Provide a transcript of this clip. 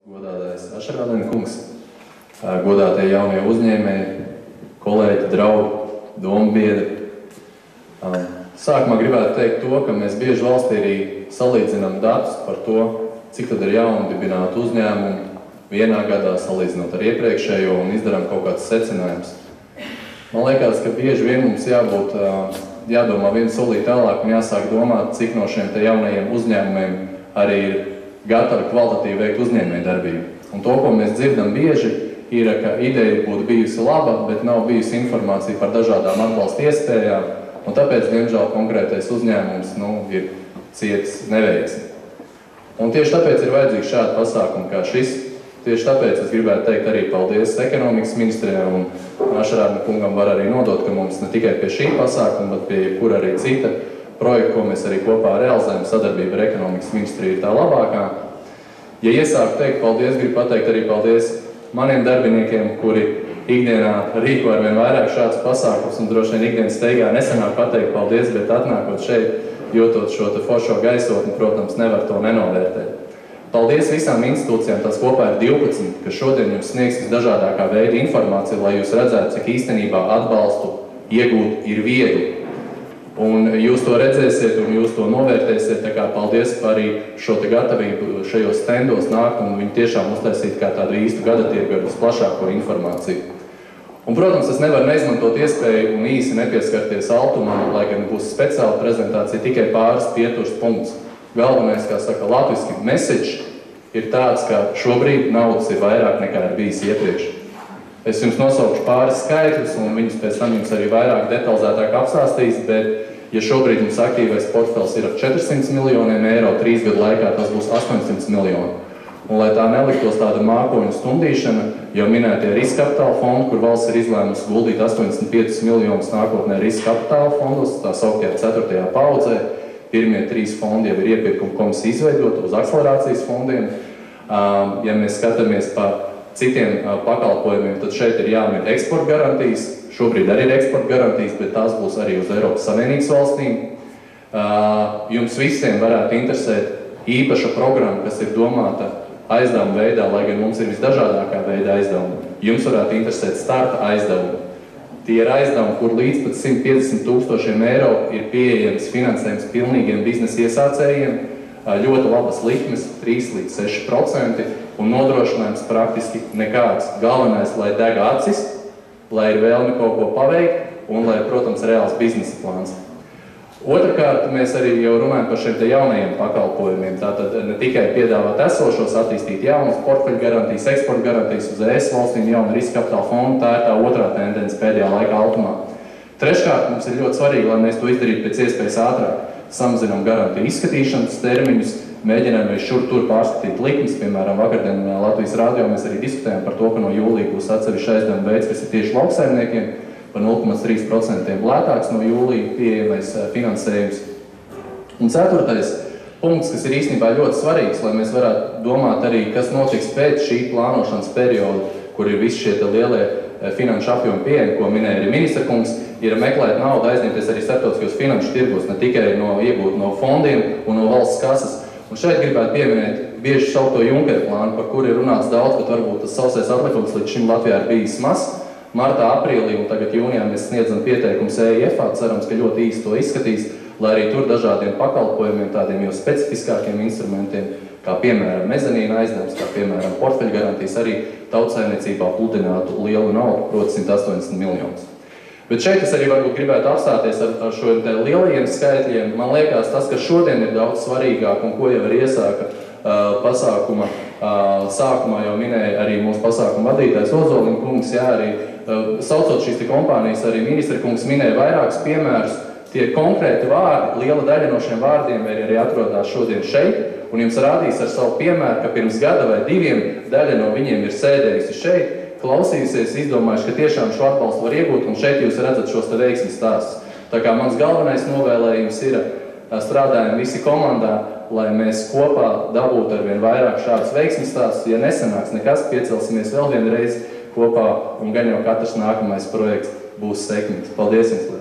Godātais Ašarādena kungs, godātie jaunie uzņēmēji, kolēģi, draugi, dombiedri. Sākumā gribētu teikt to, ka mēs bieži valstī arī salīdzinām datus par to, cik tad ir jauni dibināti uzņēmumi vienā gadā salīdzinot ar iepriekšējo un izdarām kaut kāds secinājums. Man liekas, ka bieži vien mums jādomā vienu solīt tālāk un jāsāk domāt, cik no šiem te jaunajiem uzņēmumiem arī ir gatavi kvalitatīvi veikt uzņēmēju darbību. Un to, ko mēs dzirdam bieži, ir, ka ideja būtu bijusi laba, bet nav bijusi informācija par dažādām atbalsta iespējām, un tāpēc, diemžēl, konkrētais uzņēmums ir cietis neveiksmi. Un tieši tāpēc ir vajadzīgi šādi pasākumi kā šis. Tieši tāpēc es gribētu teikt arī paldies ekonomikas ministrijai, un Ašarādena kungam var arī nodot, ka mums ne tikai pie šī pasākuma, bet pie jebkura arī cita projekta, ko mēs arī kopā realizējam, sadarbība ar ekonomikas ministriju ir tā labākā. Ja iesāku teikt paldies, gribu pateikt arī paldies maniem darbiniekiem, kuri ikdienā rīko arvien vairāk šāds pasākums, un droši vien ikdienas steigā nesanāk pateikt paldies, bet atnākot šeit, jūtot šo te foršo gaisotni, protams, nevar to nenovērtēt. Paldies visām institūcijām, tās kopā ir 12, kas šodien jums sniegs visdažādākā veida informāciju, lai jūs redzētu, cik īstenībā atbalstu iegūt ir viegli. Un jūs to redzēsiet un jūs to novērtēsiet, tā kā paldies par arī šo te gatavību šajos stendos nākt un viņi tiešām uztaisīt kā tādu īstu gadatirgu ar visplašāko informāciju. Un, protams, es nevaru neizmantot iespēju un īsi nepieskarties Altumam, lai gan būs speciāla prezentācija, tikai pāris pieturas punkts. Galvenais, kā saka latviski, message ir tāds, ka šobrīd naudas ir vairāk nekā ir bijis iepriekš. Es jums nosaukšu pāris skaitļus, un viņus pēc tam jums arī vairāk detalizētāk apstāstīs, bet ja šobrīd jums aktīvais portfels ir ap 400 miljoniem eiro, 3 gadu laikā tas būs 800 miljoni. Un, lai tā neliktos tāda mākoņu stundīšana, jau minētie riska kapitāla fondi, kur valsts ir izlēmusi guldīt 85 miljonus nākotnē riska kapitāla fondos, tā sauktajā 4. paudzē. Pirmie 3 fondi jau ir iepirkuma komisija izveidota uz akcelerācijas fondiem. Ja mēs skatāmies par citiem pakalpojumiem, tad šeit ir jāmin eksporta garantijas. Šobrīd arī ir eksporta garantijas, bet tās būs arī uz Eiropas Savienības valstīm. Jums visiem varētu interesēt īpaša programma, kas ir domāta aizdevuma veidā, lai gan mums ir visdažādākā veida aizdevumi. Jums varētu interesēt starta aizdevumi. Tie ir aizdevumi, kur līdz pat 150 000 eiro ir pieejams finansējums pilnīgiem biznesa iesācējiem, ļoti labas likmes, 3 līdz 6%, un nodrošinājums praktiski nekāds. Galvenais, lai deg acis, lai ir vēlme kaut ko paveikt, un lai, protams, reāls biznesa plāns. Otrakārt, mēs arī jau runājam par šiem te jaunajiem pakalpojumiem. Tātad ne tikai piedāvāt esošos, attīstīt jaunas portfeļu garantijas, eksporta garantijas uz ES valstīm, jauna riska kapitāla fonda, tā ir tā otrā tendence pēdējā laika Altumā. Treškārt, mums ir ļoti svarīgi, lai mēs to izdarītu pēc iespējas ātrāk. Samazinām garantiju izskatīšanas termiņus, mēģinām vai šur tur pārskatīt likmes, piemēram, vakardien Latvijas rādio mēs arī diskutējām par to, ka no jūlija būs atsevišķi aizdevuma veids, kas ir tieši lauksaimniekiem, par 0,3% lētāks no jūlija pieejamais finansējums. Un 4. punkts, kas ir īstenībā ļoti svarīgs, lai mēs varētu domāt arī, kas notiks pēc šī plānošanas perioda, kur ir visi šie lielie finanšu apjomi pieejami, ko minēja arī ministra kungs, ir meklēt naudu, aizņemties arī starptautiskos finanšu tirgos, ne tikai iegūt no fondiem un no valsts kasas. Un šeit gribētu pieminēt bieži saukto Junkera plānu, par kuru ir runāts daudz, bet varbūt tas sausais atlikums līdz šim Latvijā ir bijis mazs. Martā, aprīlī un tagad jūnijā mēs sniedzam pieteikumus EIF-ā, cerams, ka ļoti īsti to izskatīs, lai arī tur dažādiem pakalpojumiem, tādiem jau specifiskākiem instrumentiem, kā piemēram mezanīna aizdevums, kā piemēram portfeļu garantijas, arī tautsaimniecībā pludinātu lielu naudu, proti 180 miljonus. Bet šeit es arī varbūt gribētu apstāties ar šo lielajiem skaitļiem. Man liekas, tas, kas šodien ir daudz svarīgāk un ko jau ir iesāka pasākuma sākumā jau minēja arī mūsu pasākuma vadītājs Ozoliņa kungs, arī saucot šīs kompānijas, arī ministra kungs minēja vairākus piemērus. Tie konkrēti vārdi, liela daļa no šiem vārdiem arī atrodās šodien šeit, un jums rādīs ar savu piemēru, ka pirms gada vai 2 daļa no viņiem ir sēdējusi šeit, klausījusies, izdomājuši, ka tiešām šo atbalstu var iegūt, un šeit jūs redzat šos te veiksmes stāstus. Tā kā mans galvenais novēlējums ir strādājam visi komandā, lai mēs kopā dabūtu arvien vairāk šādus veiksmes stāstus. Ja nesanāks nekas, piecelsimies vēl vienreiz kopā, un gan jau katrs nākamais projekts būs sekmīgs. Paldies jums!